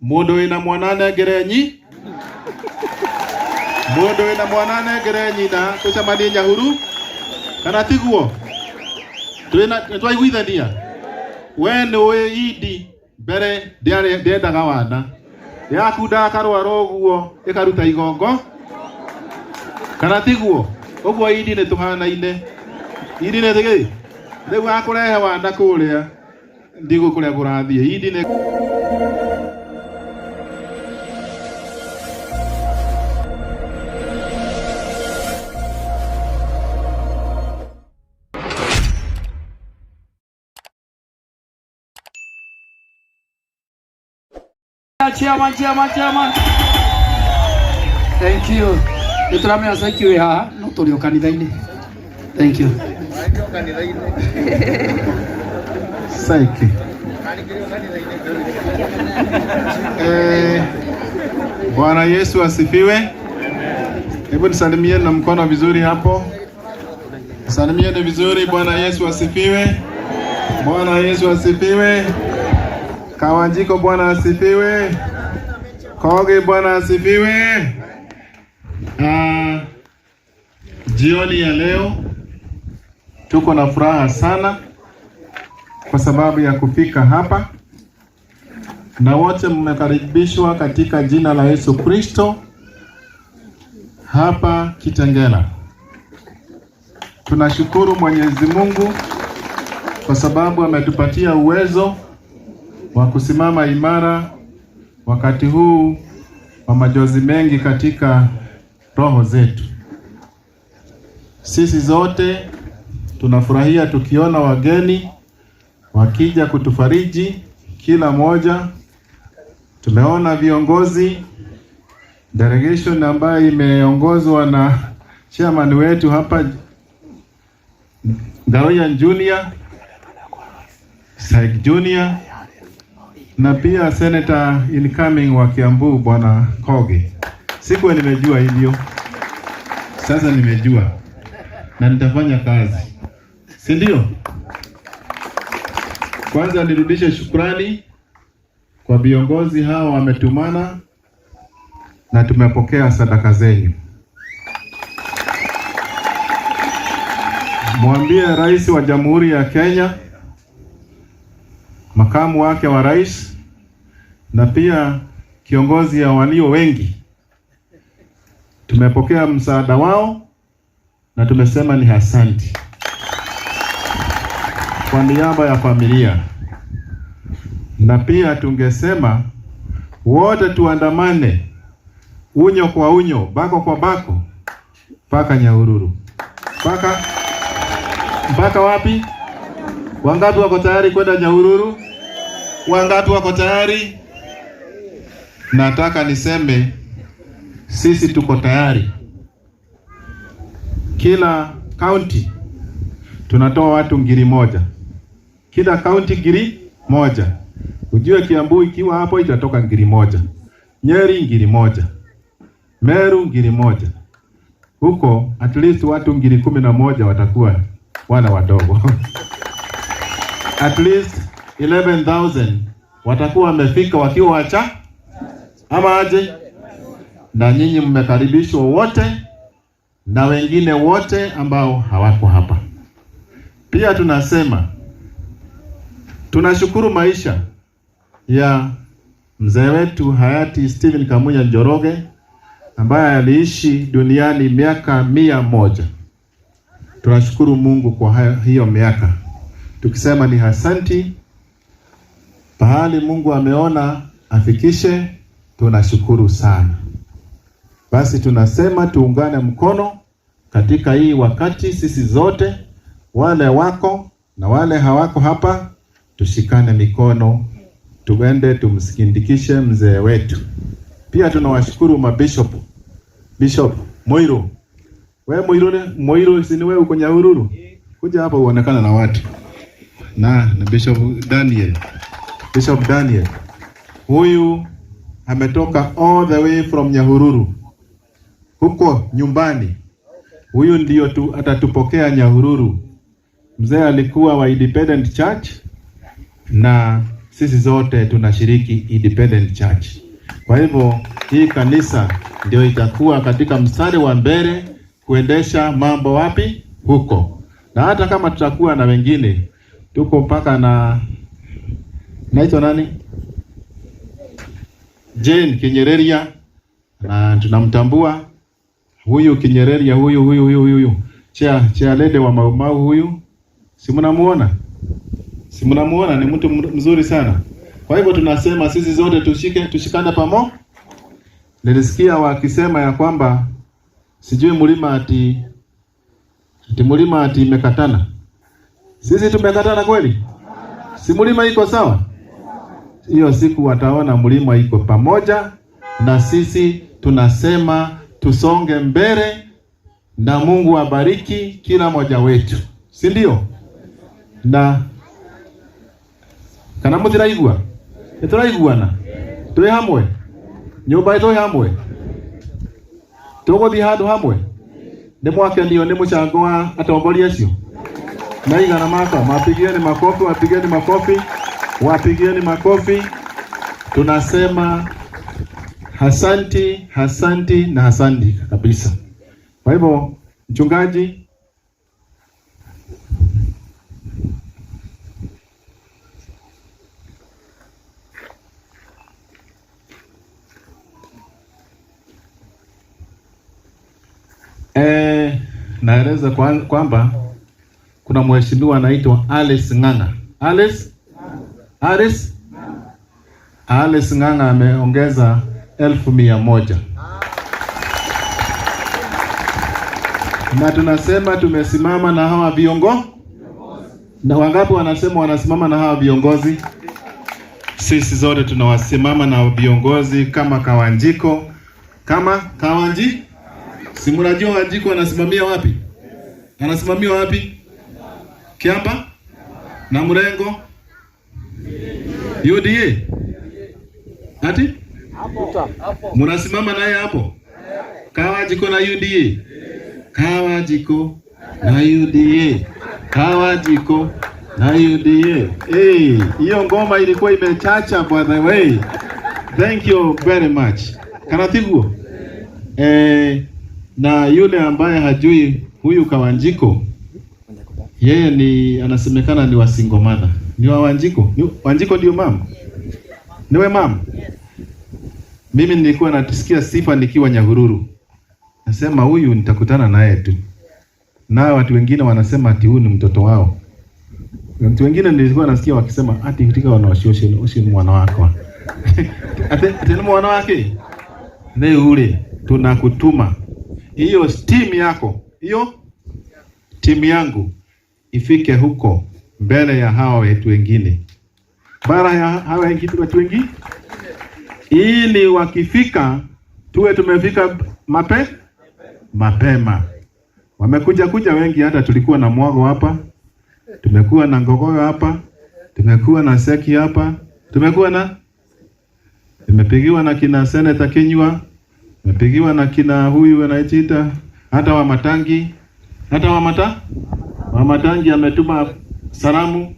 Mundu ina mwanane gerenyi. Mundu ina mwanane gerenyi na tucamanie Nyahuru. Kana tiguo. Twaiguithania. We nĩ Idi mbere ndiendaga wana. Yakunda karwara ũguo ĩkaruta igongo. Kana tiguo. Ũguo Idi nĩ tuhanaine. Idi nĩ thigi. Rĩu akũrehe wana kũrĩa. Ndigũkũrĩa kũrathiĩ. Idi nĩ Chairman. Thank you. Nituramenya saki we haha no tũrĩ kanitha-inĩ. Thank you. Saki. Bwana Yesu asifiwe. Hebu nisalimie na mkono vizuri hapo. Salimieni vizuri. Bwana Yesu asifiwe. Bwana Yesu asifiwe. Kawanjiko Bwana asifiwe. Koge Bwana asifiwe. Jioni ya leo tuko na furaha sana kwa sababu ya kufika hapa, na wote mmekaribishwa katika jina la Yesu Kristo hapa Kitengela. Tunashukuru Mwenyezi Mungu kwa sababu ametupatia uwezo wa kusimama imara wakati huu wa majonzi mengi katika roho zetu. Sisi zote tunafurahia tukiona wageni wakija kutufariji kila moja. Tumeona viongozi delegation ambayo imeongozwa na chairman wetu hapa Garoyan Junior, Saik Junior, na pia senator incoming wa Kiambu Bwana Koge. Sikuwa nimejua hivyo. Sasa nimejua na nitafanya kazi. Si ndio? Kwanza nirudishe shukrani kwa viongozi hao wametumana na tumepokea sadaka zenu. Mwambie Rais wa Jamhuri ya Kenya, makamu wake wa rais, na pia kiongozi ya walio wengi, tumepokea msaada wao na tumesema ni asante kwa niaba ya familia. Na pia tungesema wote tuandamane unyo kwa unyo, bako kwa bako, mpaka Nyahururu. Mpaka wapi? Wangapi wako tayari kwenda Nyahururu? Wangapi wako tayari? Nataka niseme sisi tuko tayari. Kila county tunatoa watu ngiri moja. Kila county ngiri moja. Ujue Kiambu ikiwa hapo itatoka ngiri moja. Nyeri ngiri moja. Meru ngiri moja. Huko at least watu ngiri 11 watakuwa wana wadogo. At least 11,000 watakuwa wamefika wakiwa wacha ama aje. Na nyinyi mmekaribishwa wote na wengine wote ambao hawako hapa. Pia tunasema tunashukuru maisha ya mzee wetu hayati Stephen Kamunya Njoroge ambaye aliishi duniani miaka 100. Tunashukuru Mungu kwa hiyo miaka. Tukisema ni asanti, pahali Mungu ameona afikishe, tunashukuru sana. Basi tunasema tuungane mkono katika hii wakati, sisi zote, wale wako na wale hawako hapa, tushikane mikono, tuende tumsikindikishe mzee wetu. Pia tunawashukuru mabishopu. Bishop Moiro. Wewe Moiro si ni wewe uko Nyahururu? Kuja hapa uonekana na watu. Na Bishop Daniel. Bishop Daniel. Huyu ametoka all the way from Nyahururu. Huko nyumbani. Huyu ndio atatupokea Nyahururu. Mzee alikuwa wa Independent Church na sisi zote tunashiriki independent church. Kwa hivyo hii kanisa ndio itakuwa katika mstari wa mbele kuendesha mambo wapi huko. Na hata kama tutakuwa na wengine, tuko mpaka na naitwa nani? Jane Kinyereria, na tunamtambua huyu Kinyereria, huyu chairlady wa Mau Mau huyu. Si mnamuona ni mtu mzuri sana. Kwa hivyo tunasema sisi zote tushikane pamoja. Nilisikia wakisema ya kwamba sijui mlima ati imekatana. Sisi tumekatana kweli? Si mlima iko sawa? Hiyo siku wataona mlima iko pamoja, na sisi tunasema tusonge mbele, na Mungu abariki kila mmoja wetu. Si ndio? Na kana mutiraigua? Turaiguana? Turi hamwe? Nyumba ito hamwe? Tuguthi handu hamwe? Ni mwakenio ni mucango wa atongoria acio? Na igana maka mapigieni makofi, wapigieni makofi. Tunasema hasanti na hasanti kabisa. Kwa hivyo mchungaji, naeleza kwamba kuna mheshimiwa anaitwa Alice Ng'ang'a. Alice Ng'ang'a ameongeza 1,100. Na tunasema tumesimama na hawa viongozi. Na wangapi wanasema wanasimama na hawa viongozi? Sisi zote tunawasimama na viongozi kama Kawanjiko. Si mnajua Wanjiko anasimamia wapi? Anasimamia wapi? Kiamba? Na Mrengo? UDA? Ati? Hapo. Mnasimama naye hapo? Kawajiko na UDA. Kawajiko na UDA. Hiyo ngoma ilikuwa imechacha by the way. Thank you very much. Kanatiguo. Na yule ambaye hajui huyu Kawanjiko, yeye anasemekana ni wa single mother. Ni wa Wanjiko. Wanjiko ndio mama. Niwe mama. Mimi nilikuwa natisikia sifa nikiwa Nyahururu. Nasema huyu nitakutana naye tu. Na watu wengine wanasema ati huyu ni mtoto wao. Watu wengine nilikuwa nasikia wakisema ati katika wanawashoshe ni mwana wako. Ati ni mwana wake. Leo ule tunakutuma. Hiyo timu yangu ifike huko mbele ya hawa wetu wengine. Bara ya hawa watu wengine. Ili wakifika tuwe tumefika mapema. Wamekuja wengi, hata tulikuwa na Mwago hapa. Tumekuwa na Ngogoyo hapa. Tumekuwa na Seki hapa. Tumepigiwa na kina Senator Kinyua. Tumepigiwa na kina huyu anaitwa hata Wamatangi ametuma salamu.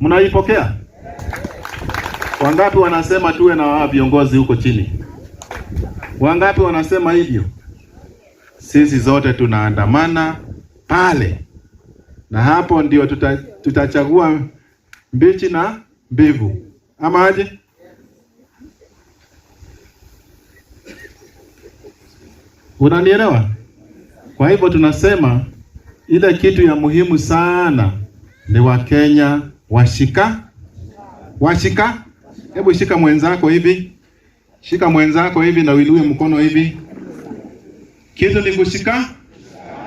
Mnaipokea? Wangapi wanasema tuwe na wao viongozi huko chini? Wangapi wanasema hivyo? Sisi zote tunaandamana pale. Na hapo ndio tutachagua mbichi na mbivu. Ama aje? Unanielewa? Kwa hivyo tunasema ile kitu ya muhimu sana ni Wakenya washika. Hebu shika mwenzako hivi na uinue mkono hivi. Kitu ni kushika.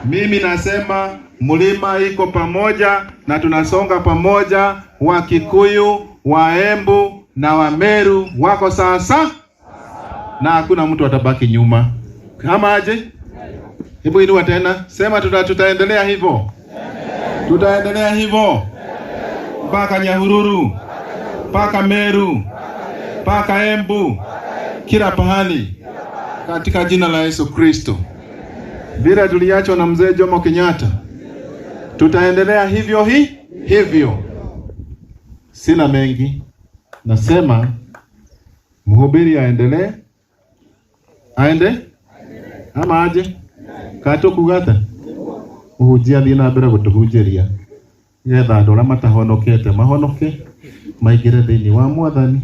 Mimi nasema mlima iko pamoja na tunasonga pamoja. Wakikuyu, Waembu na Wameru wako sasa. Na hakuna mtu atabaki nyuma. Kama aje? Hebu inua tena. Sema tutaendelea hivyo. Tutaendelea hivyo. Mpaka Nyahururu. Mpaka Meru. Mpaka Embu. Kila pahali. Katika jina la Yesu Kristo. Vile tuliachwa na mzee Jomo Kenyatta. Tutaendelea hivyo. Sina mengi. nasema mhubiri aendelee, aende ama aje kato kugata uhujia thina mbere gutuhunjiria getha andu aria matahonokete mahonoke maingire thiini wa Mwathani,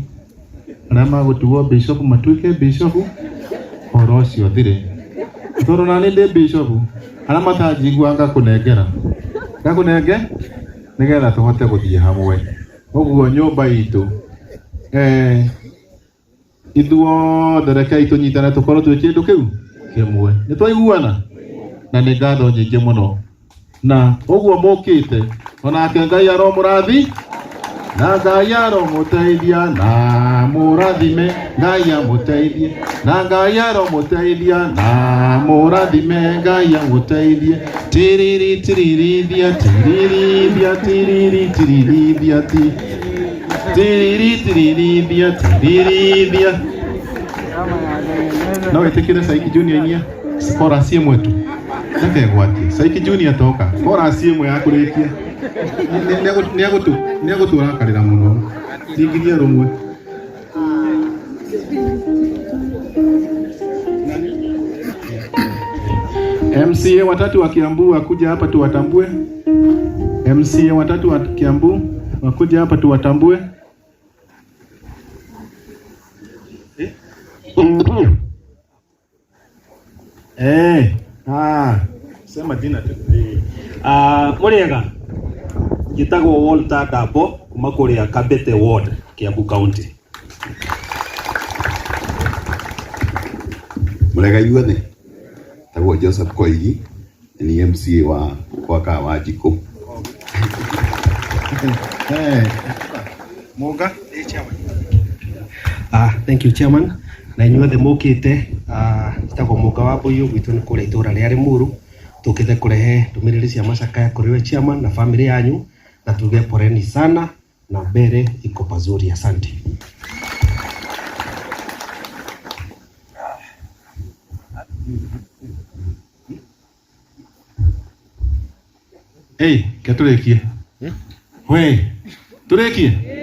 aria magutuo bishop matuike bishop oro ucio thire toro nani ndi bishop aria matanjigua ngakunengera nigetha tuhote guthie hamwe. Uguo nyumba itu ithuothe rekei tunyitane tukorwo twi kindu kiu kimwe. Ni twaiguana na ni ngatho nyingi muno, na uguo mukite onake Ngai aromurathi na Ngai aromuteithia na murathime, Ngai amuteithie na Ngai aromuteithia na murathime, Ngai amuteithie. Tiriri tiririthia tiririthia tiriri tiririthia tiriri tiririthia tiririthia. No itikire Saiki Junior inia skora sie mwetu nake gwati Saiki Junior toka skora sie mwe yakurikia niagutura karira muno tingiria rumwe. MCA watatu wa Kiambu wakuja hapa tuwatambue. MCA watatu wa Kiambu wakuja hapa tuwatambue. Sema jina tu. Muriega gitagwo Walter Dabo kuma kuria Kabete Ward, Kiambu County. Murega yuothe tagwo Joseph Koigi ni MCA wa kwaka wa Jiko. Moga thank you chairman. Na inyuothe mukite tagwo Moga wa Boyo gwitu ni kuria itura ria Limuru, tukite kurehe ndumiriri cia macakaya kuri we chairman na family yanyu, na tuge poreni sana na mbere iko pazuri. Asante. Hey, katurekie. We, turekie.